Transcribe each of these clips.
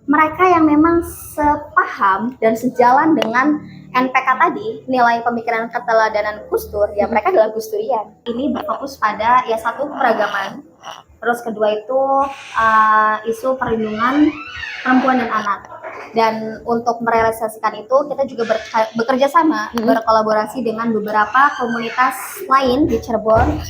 mereka yang memang sepaham dan sejalan dengan NPK tadi, nilai pemikiran keteladanan Gus Dur, ya mereka adalah Gus Durian. Ini berfokus pada ya satu keragaman, terus kedua itu isu perlindungan perempuan dan anak. Dan untuk merealisasikan itu kita juga bekerja sama, berkolaborasi dengan beberapa komunitas lain di Cirebon.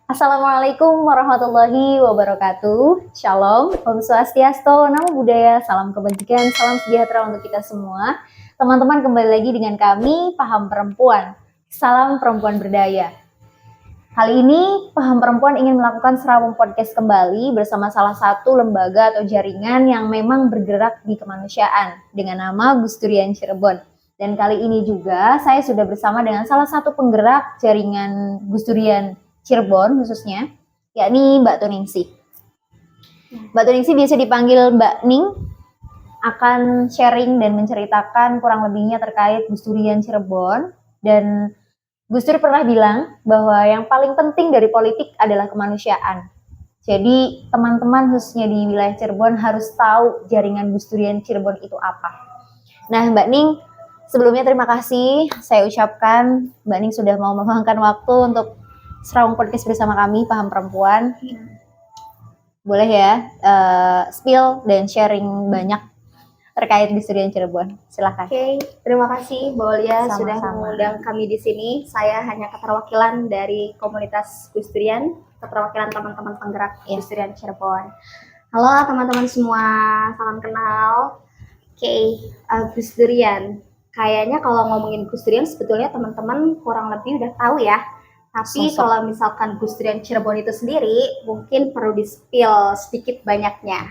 Assalamualaikum warahmatullahi wabarakatuh. Shalom, Om Swastiastu, Namo Buddhaya, salam kebajikan, salam sejahtera untuk kita semua. Teman-teman, kembali lagi dengan kami, Paham Perempuan. Salam perempuan berdaya. Kali ini, Paham Perempuan ingin melakukan serawung podcast kembali bersama salah satu lembaga atau jaringan yang memang bergerak di kemanusiaan dengan nama Gus Durian Cirebon. Dan kali ini juga saya sudah bersama dengan salah satu penggerak jaringan Gus Durian Cirebon khususnya, yakni Mbak Tuningsih. Mbak Tuningsih biasa dipanggil Mbak Ning, akan sharing dan menceritakan kurang lebihnya terkait Gus Durian Cirebon. Dan Gus Dur pernah bilang bahwa yang paling penting dari politik adalah kemanusiaan. Jadi teman-teman khususnya di wilayah Cirebon harus tahu jaringan Gus Durian Cirebon itu apa. Nah Mbak Ning, sebelumnya terima kasih saya ucapkan Mbak Ning sudah mau meluangkan waktu untuk serawung podcast bersama kami, Paham Perempuan. Boleh ya, spill dan sharing banyak terkait Gus Durian Cirebon. Silakan. Oke, terima kasih Mbak Olia sudah mengundang kami di sini. Saya hanya keterwakilan dari komunitas Gus Durian, keterwakilan teman-teman penggerak Gus Durian Cirebon. Halo teman-teman semua, salam kenal. Oke, Gus Durian. Kayaknya kalau ngomongin Gus Durian sebetulnya teman-teman kurang lebih udah tahu ya. Tapi kalau misalkan Gus Durian Cirebon itu sendiri, mungkin perlu di-spill sedikit banyaknya.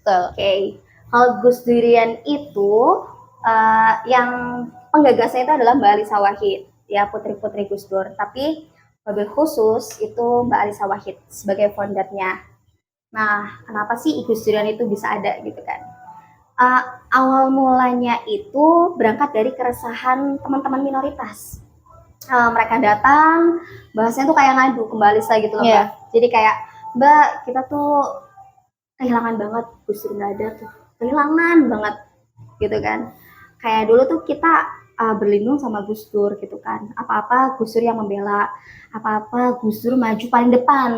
Oke. Kalau Gus Durian itu, yang penggagasnya itu adalah Mbak Alisa Wahid, ya putri-putri Gus Dur. Tapi lebih khusus itu Mbak Alisa Wahid sebagai foundernya. Nah, kenapa sih Gus Durian itu bisa ada gitu kan? Awal mulanya itu berangkat dari keresahan teman-teman minoritas. Mereka datang, bahasanya tuh kayak ngadu ke Mbak Alisa gitu loh Mbak. Jadi kayak, Mbak kita tuh kehilangan banget, Gus Dur nggak ada tuh, kehilangan banget gitu kan. Kayak dulu tuh kita berlindung sama Gus Dur gitu kan, apa-apa Gus Dur yang membela, apa-apa Gus Dur maju paling depan.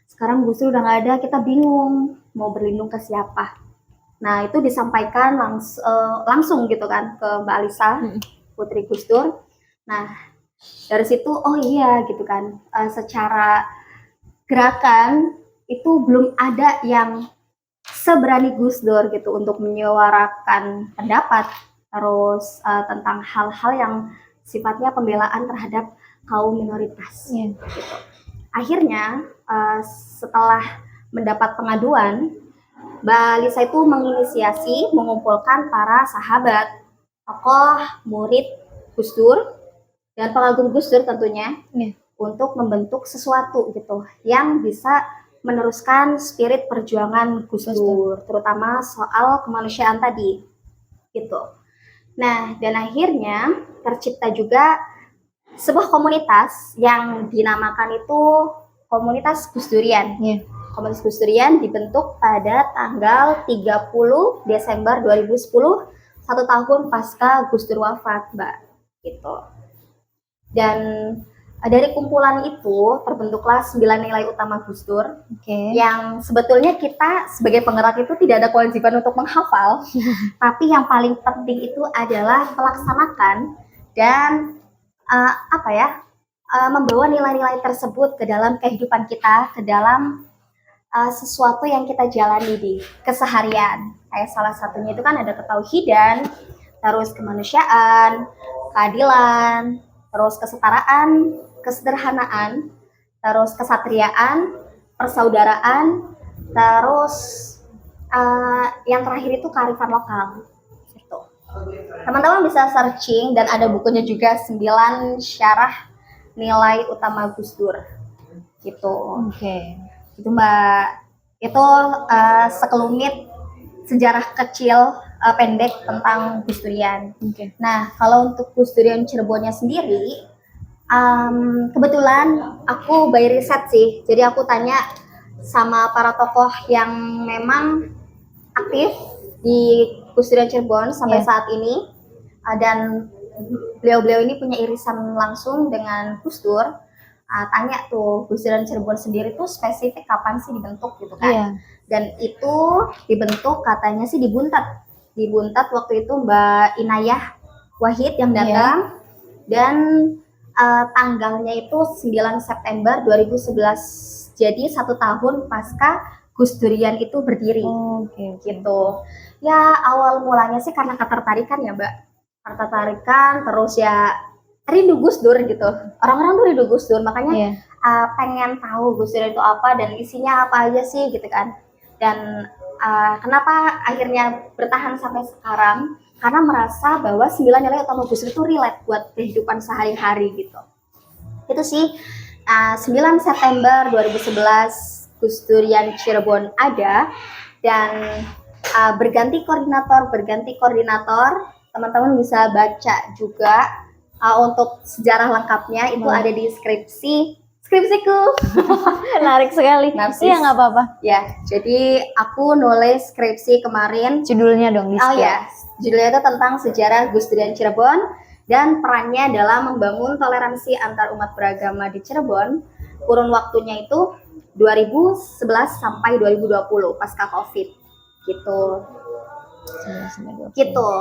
Sekarang Gus Dur udah nggak ada, kita bingung mau berlindung ke siapa. Nah itu disampaikan langsung gitu kan ke Mbak Alisa, putri Gus Dur. Nah dari situ oh iya gitu kan, secara gerakan itu belum ada yang seberani Gus Dur gitu untuk menyuarakan pendapat terus tentang hal-hal yang sifatnya pembelaan terhadap kaum minoritas gitu. Akhirnya setelah mendapat pengaduan, Mbak Alisa itu menginisiasi mengumpulkan para sahabat, tokoh, murid Gus Dur dan pengagum Gus Dur tentunya untuk membentuk sesuatu gitu yang bisa meneruskan spirit perjuangan Gus Dur, terutama soal kemanusiaan tadi gitu. Nah dan akhirnya tercipta juga sebuah komunitas yang dinamakan itu komunitas Gus Durian. Komunitas Gus Durian dibentuk pada tanggal 30 Desember 2010, 1 tahun pasca Gus Dur wafat Mbak gitu. Dan dari kumpulan itu terbentuklah 9 nilai utama Gus Dur yang sebetulnya kita sebagai penggerak itu tidak ada kewajiban untuk menghafal, tapi yang paling penting itu adalah melaksanakan dan membawa nilai-nilai tersebut ke dalam kehidupan kita, ke dalam sesuatu yang kita jalani di keseharian. Kayak salah satunya itu kan ada ketauhidan, terus kemanusiaan, keadilan, terus kesetaraan, kesederhanaan, terus kesatriaan, persaudaraan, terus yang terakhir itu kearifan lokal. Gitu. Teman-teman bisa searching dan ada bukunya juga 9 syarah nilai utama Gus Dur. Gitu. Itu Mbak, itu sekelumit sejarah kecil pendek tentang Gus Durian. Oke. Nah, kalau untuk Gus Durian Cirebonnya sendiri, kebetulan aku by riset sih. Jadi aku tanya sama para tokoh yang memang aktif di Gus Durian Cirebon sampai saat ini, dan beliau-beliau ini punya irisan langsung dengan Gus Dur. Tanya tuh Gus Durian Cirebon sendiri tuh spesifik kapan sih dibentuk gitu kan? Dan itu dibentuk katanya sih di Buntat waktu itu Mbak Inayah Wahid yang datang, dan tanggalnya itu 9 September 2011. Jadi 1 tahun pasca Gus Durian itu berdiri. Gitu. Ya awal mulanya sih karena ketertarikan ya Mbak. Ketertarikan, terus ya rindu Gus Dur gitu. Orang-orang tuh rindu Gus Dur, makanya pengen tahu Gus Dur itu apa dan isinya apa aja sih gitu kan. Dan kenapa akhirnya bertahan sampai sekarang? Karena merasa bahwa 9 nilai utama Gus Dur itu relate buat kehidupan sehari-hari gitu. Itu sih 9 September 2011 Gus Durian Cirebon ada, dan berganti koordinator. Teman-teman bisa baca juga untuk sejarah lengkapnya itu ada di skripsiku. Menarik sekali. Iya, nggak apa-apa. Ya, jadi aku nulis skripsi kemarin. Judulnya dong. Judulnya itu tentang sejarah Gus Durian Cirebon dan perannya dalam membangun toleransi antar umat beragama di Cirebon. Kurun waktunya itu 2011 sampai 2020 pasca COVID gitu. Gitu.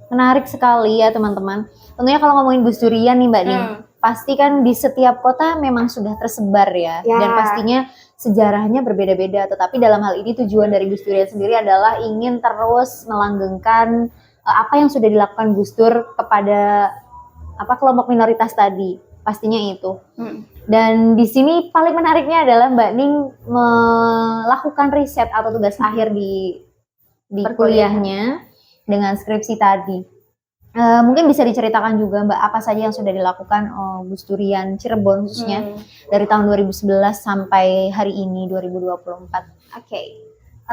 Menarik sekali ya teman-teman. Tentunya kalau ngomongin Gus Durian nih Mbak Ning, pasti kan di setiap kota memang sudah tersebar ya. Dan pastinya sejarahnya berbeda-beda. Tetapi dalam hal ini tujuan dari Gus Durian sendiri adalah ingin terus melanggengkan apa yang sudah dilakukan Gus Dur kepada kelompok minoritas tadi. Pastinya itu. Dan di sini paling menariknya adalah Mbak Ning melakukan riset atau tugas akhir di kuliahnya dengan skripsi tadi. Mungkin bisa diceritakan juga Mbak apa saja yang sudah dilakukan Gus Durian Cirebon khususnya dari tahun 2011 sampai hari ini 2024.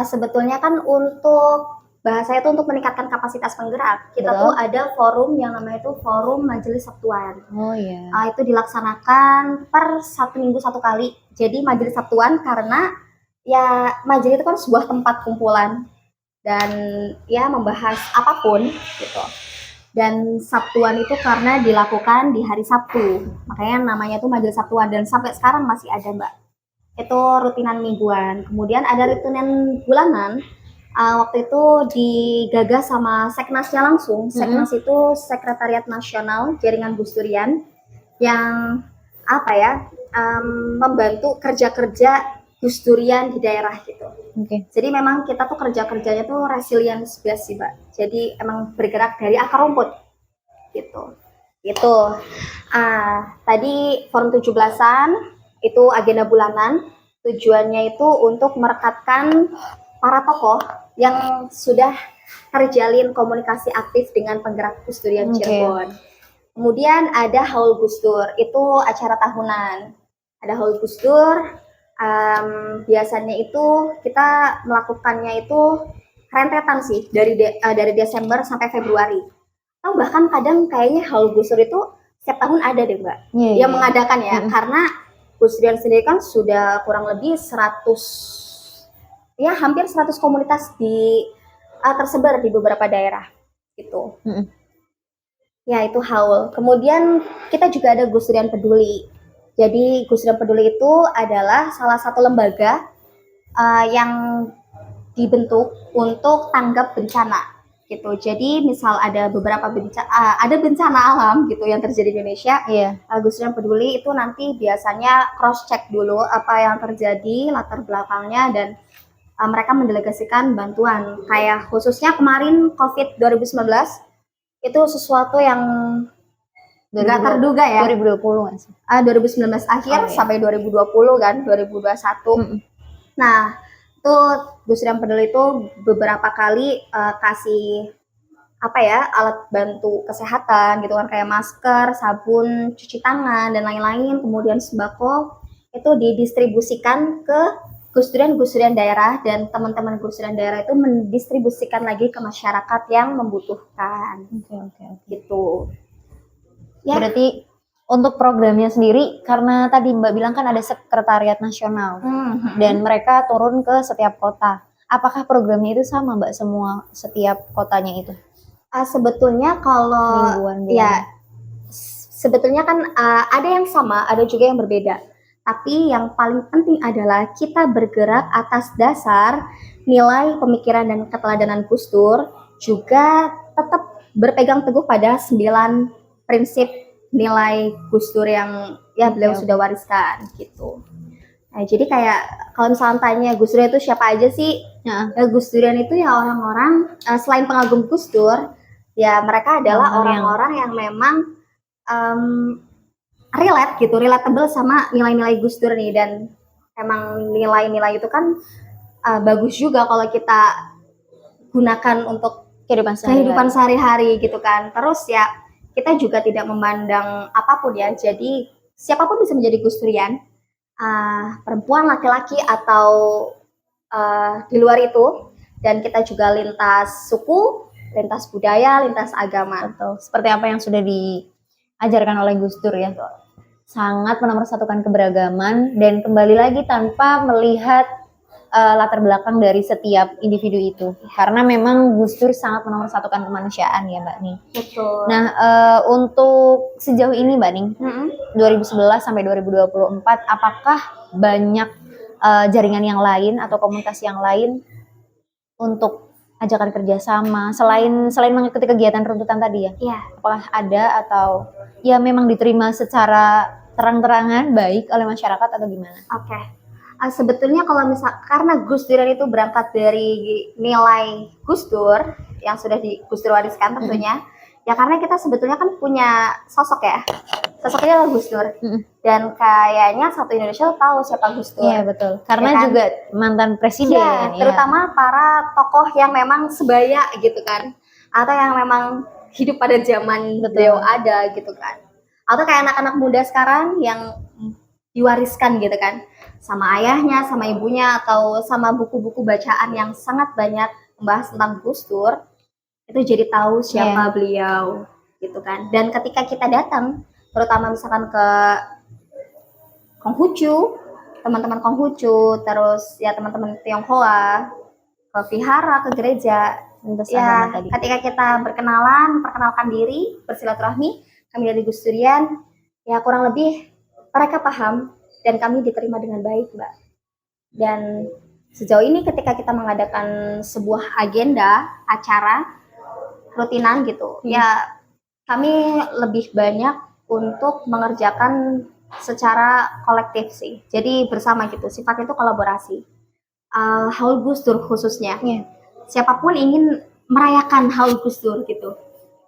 Sebetulnya kan untuk bahasa itu untuk meningkatkan kapasitas penggerak, kita tuh ada forum yang namanya itu Forum Majelis Sabtuan. Itu dilaksanakan per 1 minggu 1 kali. Jadi Majelis Sabtuan karena ya majelis itu kan sebuah tempat kumpulan dan ya membahas apapun gitu. Dan Sabtuan itu karena dilakukan di hari Sabtu, makanya namanya itu Majelis Sabtuan, dan sampai sekarang masih ada Mbak. Itu rutinan mingguan. Kemudian ada rutinan bulanan. Waktu itu digagas sama Seknasnya langsung. Seknas itu Sekretariat Nasional Jaringan Gus Durian yang membantu kerja-kerja Gus Durian di daerah gitu. Jadi memang kita tuh kerja-kerjanya tuh resilience based sih Mbak. Jadi emang bergerak dari akar rumput gitu. Tadi forum 17-an itu agenda bulanan. Tujuannya itu untuk merekatkan para tokoh yang sudah terjalin komunikasi aktif dengan penggerak Gus Durian Cirebon. Kemudian ada Haul Gus Dur, itu acara tahunan. Ada Haul Gus Dur. Biasanya itu kita melakukannya itu rentetan sih dari Desember sampai Februari. Atau bahkan kadang kayaknya Haul Gus Dur itu setiap tahun ada deh Mbak yang mengadakan ya, karena Gus Durian sendiri kan sudah kurang lebih 100 hampir 100 komunitas tersebar di beberapa daerah gitu. Ya itu Haul. Kemudian kita juga ada Gus Durian Peduli. Jadi Gus Durian Peduli itu adalah salah satu lembaga yang dibentuk untuk tanggap bencana gitu. Jadi misal ada beberapa bencana alam gitu yang terjadi di Indonesia, Gus Durian Peduli itu nanti biasanya cross check dulu apa yang terjadi, latar belakangnya, dan mereka mendelegasikan bantuan. Kayak khususnya kemarin COVID 2019 itu sesuatu yang nggak terduga ya. 2020 nggak sih? 2019 akhir sampai 2020 kan, 2021. Nah, itu Gus Durian Peduli itu beberapa kali kasih alat bantu kesehatan gitu kan, kayak masker, sabun, cuci tangan dan lain-lain, kemudian sembako itu didistribusikan ke Gus Durian daerah dan teman-teman Gus Durian daerah itu mendistribusikan lagi ke masyarakat yang membutuhkan. Oke. Gitu. Ya. Berarti untuk programnya sendiri, karena tadi Mbak bilang kan ada sekretariat nasional dan mereka turun ke setiap kota. Apakah programnya itu sama Mbak semua setiap kotanya itu? Sebetulnya kalau Mingguan, ya sebetulnya kan ada yang sama, ada juga yang berbeda. Tapi yang paling penting adalah kita bergerak atas dasar nilai pemikiran dan keteladanan Gus Dur, juga tetap berpegang teguh pada 9 prinsip nilai Gus Dur yang ya beliau sudah wariskan gitu. Nah, jadi kayak kalau misalnya tanya Gus Dur itu siapa aja sih? Ya, Gus Durian itu ya orang-orang selain pengagum Gus Dur, ya mereka adalah orang-orang yang memang relatable sama nilai-nilai Gus Dur nih, dan emang nilai-nilai itu kan bagus juga kalau kita gunakan untuk kehidupan sehari-hari gitu kan. Terus ya kita juga tidak memandang apapun ya, jadi siapapun bisa menjadi Gus Durian, perempuan, laki-laki, atau di luar itu, dan kita juga lintas suku, lintas budaya, lintas agama. Betul. Seperti apa yang sudah diajarkan oleh Gus Dur ya. Sangat menomorsatukan keberagaman dan kembali lagi tanpa melihat latar belakang dari setiap individu itu. Karena memang Gus Dur sangat menomorsatukan kemanusiaan ya Mbak Ning. Betul. Nah, untuk sejauh ini Mbak Ning, 2011 sampai 2024, apakah banyak jaringan yang lain atau komunitas yang lain untuk ajakan kerjasama selain mengikuti kegiatan runtutan tadi ya? Iya. Apakah ada atau ya memang diterima secara terang-terangan baik oleh masyarakat atau gimana? Oke. Sebetulnya kalau karena Gus Dur itu berangkat dari nilai Gus Dur yang sudah Gus Dur wariskan tentunya, ya karena kita sebetulnya kan punya sosok ya, sosoknya adalah Gus Dur, dan kayaknya satu Indonesia tahu siapa Gus Dur. Iya betul, karena ya kan? Juga mantan presiden. Ya, terutama para tokoh yang memang sebaya gitu kan, atau yang memang hidup pada zaman beliau ada gitu kan, atau kayak anak-anak muda sekarang yang diwariskan gitu kan, sama ayahnya, sama ibunya, atau sama buku-buku bacaan yang sangat banyak membahas tentang Gus Dur, itu jadi tahu siapa beliau gitu kan. Dan ketika kita datang, terutama misalkan ke Konghucu, teman-teman Konghucu, terus ya teman-teman Tionghoa, ke vihara, ke gereja, ya ketika kita perkenalkan diri, bersilaturahmi, kami dari Gus Durian, ya kurang lebih mereka paham dan kami diterima dengan baik, Mbak. Dan sejauh ini ketika kita mengadakan sebuah agenda, acara rutinan gitu, ya kami lebih banyak untuk mengerjakan secara kolektif sih. Jadi bersama gitu, sifat itu kolaborasi. Haul Gus Dur khususnya. Siapapun ingin merayakan Haul Gus Dur gitu.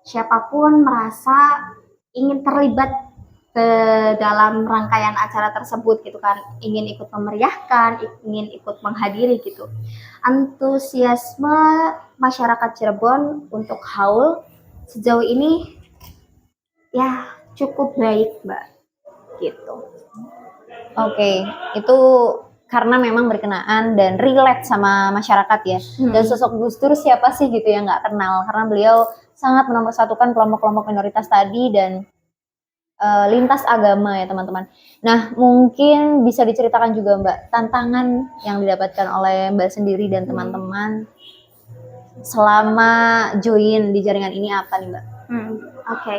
Siapapun merasa ingin terlibat ke dalam rangkaian acara tersebut gitu kan, ingin ikut memeriahkan, ingin ikut menghadiri gitu. Antusiasme masyarakat Cirebon untuk haul sejauh ini ya cukup baik, Mbak, gitu. Oke, itu karena memang berkenaan dan relate sama masyarakat ya. Dan sosok Gus Dur siapa sih gitu yang nggak kenal, karena beliau sangat menomorsatukan kelompok-kelompok minoritas tadi dan lintas agama ya teman-teman. Nah mungkin bisa diceritakan juga Mbak tantangan yang didapatkan oleh Mbak sendiri dan teman-teman selama join di jaringan ini apa nih Mbak? Oke.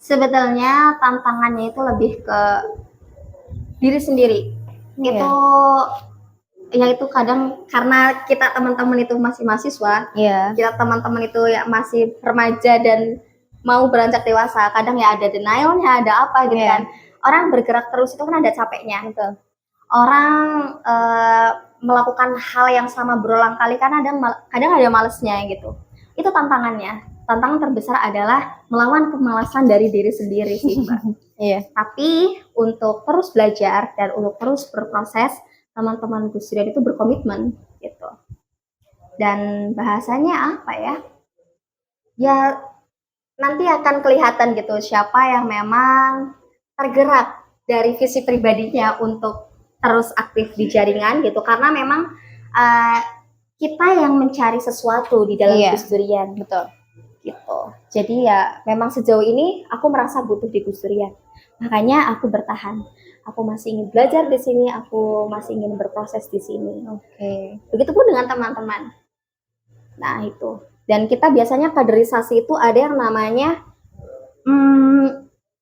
Sebetulnya tantangannya itu lebih ke diri sendiri. Itu ya itu kadang karena kita teman-teman itu masih mahasiswa, kita teman-teman itu ya masih remaja dan mau beranjak dewasa, kadang ya ada denialnya, ada apa gitu kan. Orang bergerak terus itu kan ada capeknya. Betul. Orang melakukan hal yang sama berulang kali kan kadang ada malesnya gitu. Itu tantangannya. Tantangan terbesar adalah melawan kemalasan dari diri sendiri sih Mbak. Tapi untuk terus belajar dan untuk terus berproses, teman-teman Gus Durian itu berkomitmen gitu. Dan bahasanya apa ya? Ya nanti akan kelihatan gitu siapa yang memang tergerak dari visi pribadinya untuk terus aktif di jaringan gitu, karena memang uh, kita yang mencari sesuatu di dalam Iya. Gus Durian. Betul. Gitu. Jadi ya memang sejauh ini aku merasa butuh di Gus Durian. Makanya aku bertahan. Aku masih ingin belajar di sini, aku masih ingin berproses di sini. Oke. Begitupun dengan teman-teman. Nah, itu. Dan kita biasanya kaderisasi itu ada yang namanya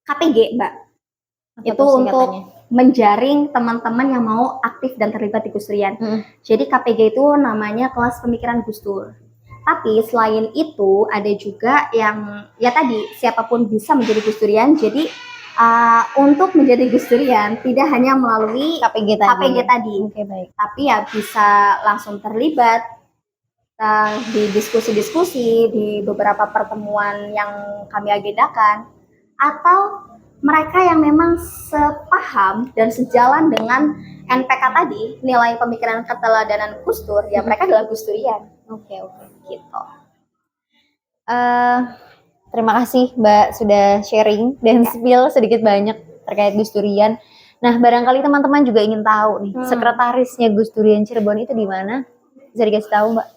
KPG, Mbak. Apa Itu tuh untuk singkatannya? menjaring teman-teman yang mau aktif dan terlibat di Gus Durian. Jadi KPG itu namanya kelas pemikiran Gus Dur. Tapi selain itu ada juga yang ya tadi siapapun bisa menjadi Gus Durian. Jadi untuk menjadi Gus Durian tidak hanya melalui KPG tadi. Oke, baik. Tapi ya bisa langsung terlibat di diskusi-diskusi, di beberapa pertemuan yang kami agendakan, atau mereka yang memang sepaham dan sejalan dengan NPK tadi, nilai pemikiran keteladanan Gus Dur, ya mereka adalah Gus Durian. Oke, gitu. Terima kasih Mbak sudah sharing dan spill sedikit banyak terkait Gus Durian. Nah, barangkali teman-teman juga ingin tahu nih, sekretarisnya Gus Durian Cirebon itu di mana? Bisa dikasih tahu, Mbak?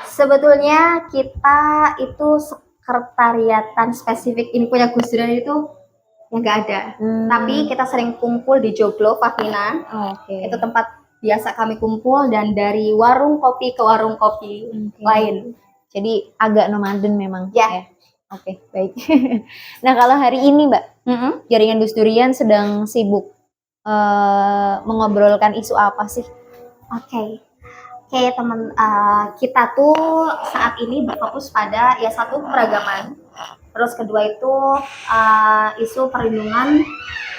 Sebetulnya kita itu sekretariatan spesifik ini punya Gus Durian itu yang nggak ada. Tapi kita sering kumpul di Joglo, Fakina. Itu tempat biasa kami kumpul, dan dari warung kopi ke warung kopi lain. Jadi agak nomaden memang. Ya. Oke, baik. Nah, kalau hari ini Mbak, jaringan Gus Durian sedang sibuk mengobrolkan isu apa sih? Oke, teman, kita tuh saat ini berfokus pada ya satu keragaman, terus kedua itu isu perlindungan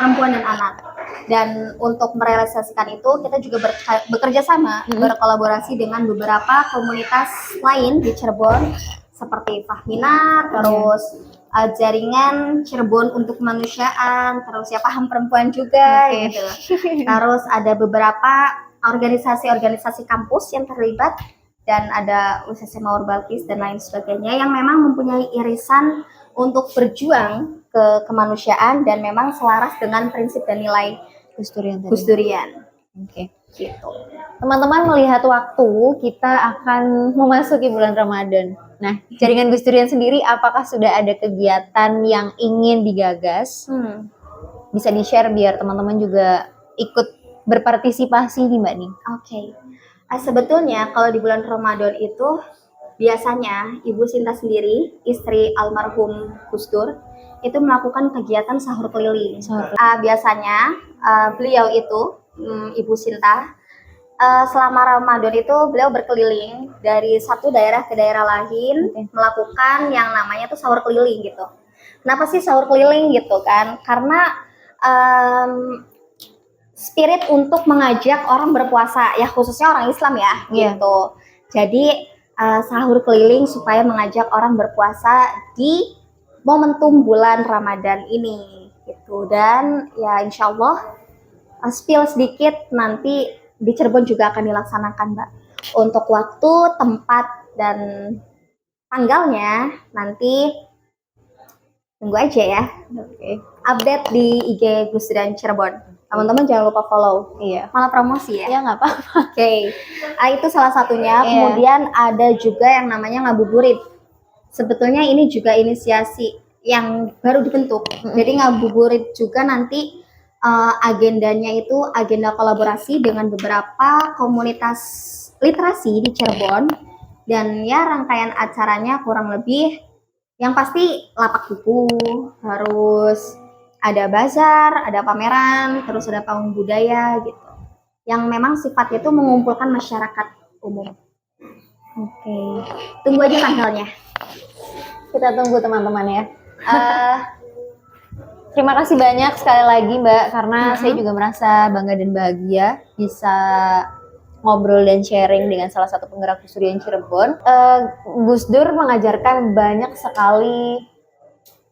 perempuan dan anak. Dan untuk merealisasikan itu kita juga bekerja sama, berkolaborasi dengan beberapa komunitas lain di Cirebon seperti Fahmina, terus jaringan Cirebon untuk kemanusiaan, terus ya paham perempuan juga gitu. Terus ada beberapa organisasi-organisasi kampus yang terlibat, dan ada UCC Mawar Balkis dan lain sebagainya yang memang mempunyai irisan untuk berjuang ke kemanusiaan dan memang selaras dengan prinsip dan nilai Gus Durian. Oke. Gitu. Teman-teman melihat waktu kita akan memasuki bulan Ramadan. Nah, jaringan Gus Durian sendiri apakah sudah ada kegiatan yang ingin digagas? Bisa di-share biar teman-teman juga ikut berpartisipasi nih Mbak nih. Oke. Sebetulnya kalau di bulan Ramadan itu biasanya Ibu Sinta sendiri, istri almarhum Gus Dur, itu melakukan kegiatan sahur keliling. Biasanya beliau itu, Ibu Sinta, selama Ramadan itu beliau berkeliling dari satu daerah ke daerah lain, melakukan yang namanya tuh sahur keliling gitu. Kenapa sih sahur keliling gitu kan? Karena spirit untuk mengajak orang berpuasa, ya khususnya orang Islam ya, gitu. Jadi sahur keliling supaya mengajak orang berpuasa di momentum bulan Ramadan ini, gitu. Dan ya insya Allah spill sedikit, nanti di Cirebon juga akan dilaksanakan, Mbak. Untuk waktu, tempat, dan tanggalnya nanti tunggu aja ya. Update di IG Gus Durian Cirebon. Teman-teman jangan lupa follow. Malah promosi ya? Ya nggak apa-apa. Itu salah satunya. Kemudian ada juga yang namanya ngabuburit. Sebetulnya ini juga inisiasi yang baru dibentuk. Jadi ngabuburit juga nanti agendanya itu agenda kolaborasi dengan beberapa komunitas literasi di Cirebon, dan ya rangkaian acaranya kurang lebih yang pasti lapak buku, harus ada bazar, ada pameran, terus ada panggung budaya gitu, yang memang sifatnya itu mengumpulkan masyarakat umum. Tunggu aja tanggalnya. Kita tunggu teman-teman ya. Terima kasih banyak sekali lagi Mbak, karena saya juga merasa bangga dan bahagia bisa ngobrol dan sharing dengan salah satu penggerak Gus Durian Cirebon. Gus Dur mengajarkan banyak sekali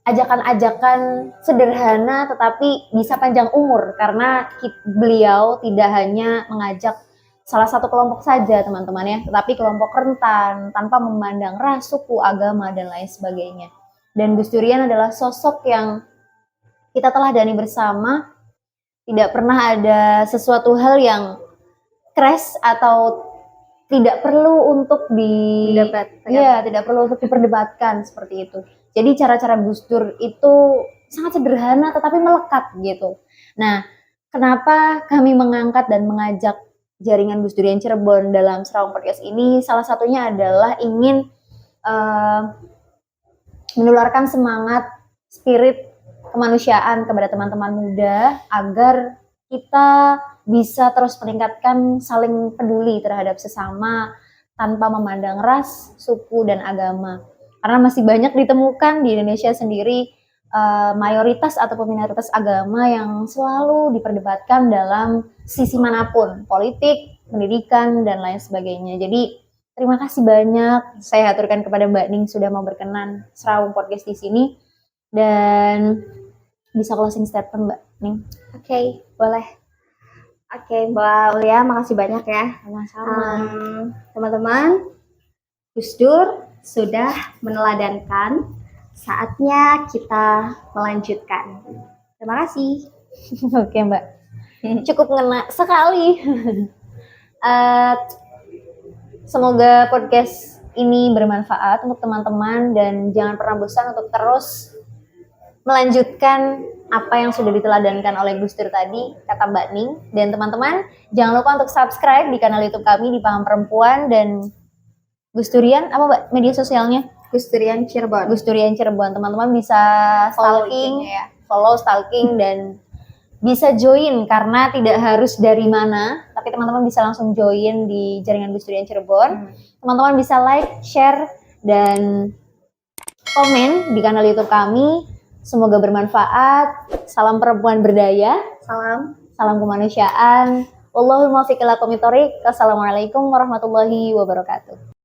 ajakan-ajakan sederhana tetapi bisa panjang umur, karena beliau tidak hanya mengajak salah satu kelompok saja teman-teman ya, tetapi kelompok rentan tanpa memandang ras, suku, agama, dan lain sebagainya. Dan Gus Durian adalah sosok yang kita teladani bersama tidak pernah ada sesuatu hal yang crash atau tidak perlu untuk tidak perlu untuk diperdebatkan seperti itu. Jadi cara-cara Gus Dur itu sangat sederhana tetapi melekat gitu. Nah, kenapa kami mengangkat dan mengajak jaringan Gus Durian Cirebon dalam Serawung Podcast ini? Salah satunya adalah ingin menularkan semangat, spirit kemanusiaan kepada teman-teman muda agar kita bisa terus meningkatkan saling peduli terhadap sesama tanpa memandang ras, suku, dan agama. Karena masih banyak ditemukan di Indonesia sendiri mayoritas atau minoritas agama yang selalu diperdebatkan dalam sisi manapun, politik, pendidikan, dan lain sebagainya. Jadi terima kasih banyak saya aturkan kepada Mbak Ning sudah mau berkenan Serawung Podcast di sini, dan bisa closing statement Mbak Ning. Oke, boleh. Oke, Mbak Ulia, makasih banyak ya. Sama-sama. Teman-teman, Gus Dur sudah meneladankan, saatnya kita melanjutkan. Terima kasih. Oke Mbak, cukup ngena sekali. Semoga podcast ini bermanfaat untuk teman-teman dan jangan pernah bosan untuk terus melanjutkan apa yang sudah diteladankan oleh Gus Dur tadi, kata Mbak Ning. Dan teman-teman, jangan lupa untuk subscribe di kanal YouTube kami di Paham Perempuan dan Gus Durian, apa Mbak media sosialnya? Gus Durian Cirebon. Gus Durian Cirebon. Teman-teman bisa follow stalking dan bisa join karena tidak harus dari mana, tapi teman-teman bisa langsung join di jaringan Gus Durian Cirebon. Teman-teman bisa like, share, dan komen di kanal YouTube kami. Semoga bermanfaat. Salam perempuan berdaya. Salam kemanusiaan. Wallahul muwaffiq ila aqwamit thoriq. Wassalamualaikum warahmatullahi wabarakatuh.